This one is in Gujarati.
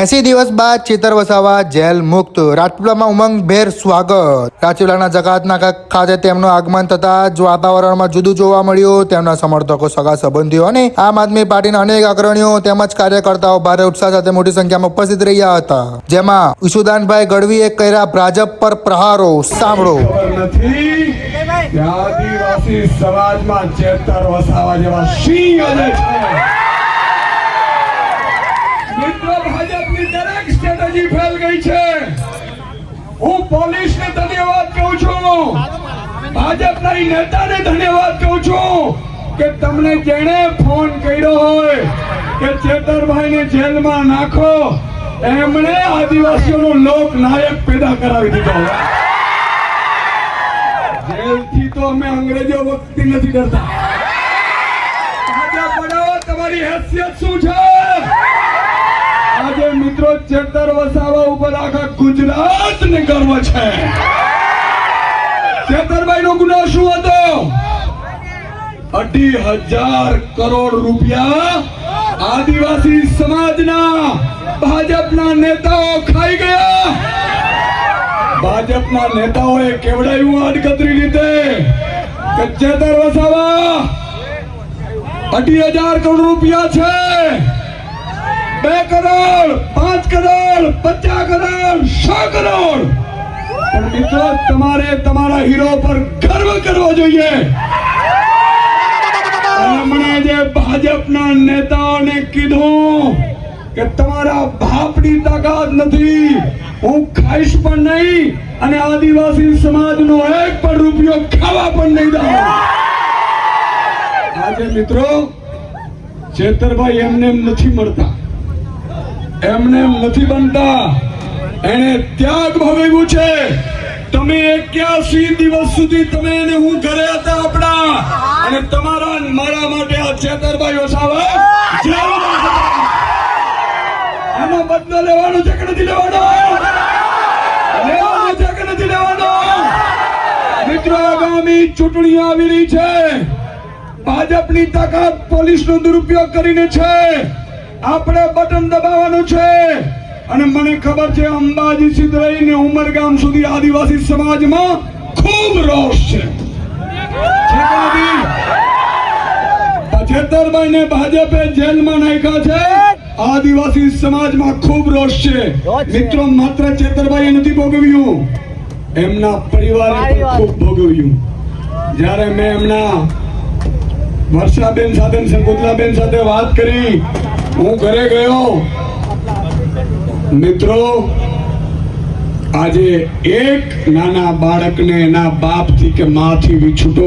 80 દિવસ બાદ ચેતર વસાવા જેલ મુક્ત, રાજપીપળામાં ઉમંગભેર સ્વાગત। રાજપીપળાના જકાતનાકા ખાતે તેમનું આગમન થતા જ વાતાવરણમાં જુદું જોવા મળ્યું। તેમના સમર્થકો, સગા સંબંધીઓ અને આમ આદમી પાર્ટીના અનેક અગ્રણીઓ તેમજ કાર્યકર્તાઓ ભારે ઉત્સાહ સાથે મોટી સંખ્યામાં ઉપસ્થિત રહ્યા હતા, જેમાં ઈશુદાનભાઈ ગઢવીએ કર્યા ભાજપ પર પ્રહારો। સાંભળો। આદિવાસી સમાજમાં ચેતર વસાવા જેવા સિંહ અને મિત્રો ભાજપની દરેક સ્ટ્રેટેજી ફેલ ગઈ છે। હું પોલીસને ધન્યવાદ કહું છું, ભાજપના નેતાને ધન્યવાદ કહું છું કે તમને જેણે ફોન કર્યો હોય કે ચેતરભાઈને જેલમાં નાખો, એમણે આદિવાસીઓનો લોકનાયક પેદા કરાવી દીધો। જેલથી તો અમે અંગ્રેજો વખતે નથી ડરતા। ભાજપ બનાવો, તમારી હેસિયત શું છે? આજે મિત્રો ચેતર વસાવા ઉપર આખા ગુજરાતને ગર્વ છે। ચેતરભાઈ નો ગુનો શું હતો? 2,500 કરોડ રૂપિયા આદિવાસી સમાજના ભાજપના નેતાઓ ખાઈ ગયા। ભાજપના નેતાઓએ કેવડાયું આડકતરી રીતે કે ચેતર વસાવા 2,500 કરોડ રૂપિયા છે, 2 કરોડ, 5 કરોડ, 50 કરોડ, 100 કરોડ। પણ મિત્રો, તમારે તમારા હીરો પર ગર્વ કરવો જોઈએ। હમણાં જે ભાજપના નેતાઓને કીધું કે તમારા બાપની તાકાત નથી, હું ખાઈશ પણ નહીં અને આદિવાસી સમાજનો 1 પણ રૂપિયો ખાવા પણ નહીં દઉં। આજે મિત્રો ચેતરભાઈ એમને નથી મળતા, એમને નથી બનતા, એને ત્યાગ ભોગવ્યું છે। તમે 81 દિવસ સુધી તમે એને હું ઘરે હતા આપણા, અને તમારા મારા માટે આ ચેતરભાઈ વસાવા જેલમાં હતા। એનો બદલો લેવાનો છે કે નથી લેવાનો? લેવાનો છે કે નથી લેવાનો? મિત્રો, આગામી ચૂંટણી આવી રહી છે। ભાજપની તાકાત પોલીસનો દુરુપયોગ કરીને છે, આપણે બટન દબાવવાનું છે। અને મને ખબર છે અંબાજી સુધી લઈને ઉમરગામ સુધી આદિવાસી સમાજમાં ખૂબ રોષ છે। ચેતરભાઈને ભાજપે જેલમાં નાખ્યા છે, આદિવાસી સમાજમાં ખૂબ રોષ છે। મિત્રો, માત્ર ચેતરભાઈએ નથી ભોગવ્યું, એમના પરિવારે પણ ખૂબ ભોગવ્યું। જ્યારે મેં એમના વર્ષાબેન સાથે, શંકુતલાબેન સાથે વાત કરી, હું ઘરે ગયો, મિત્રો આજે એક નાના બાળકને એના બાપથી કે માથી વિછૂટો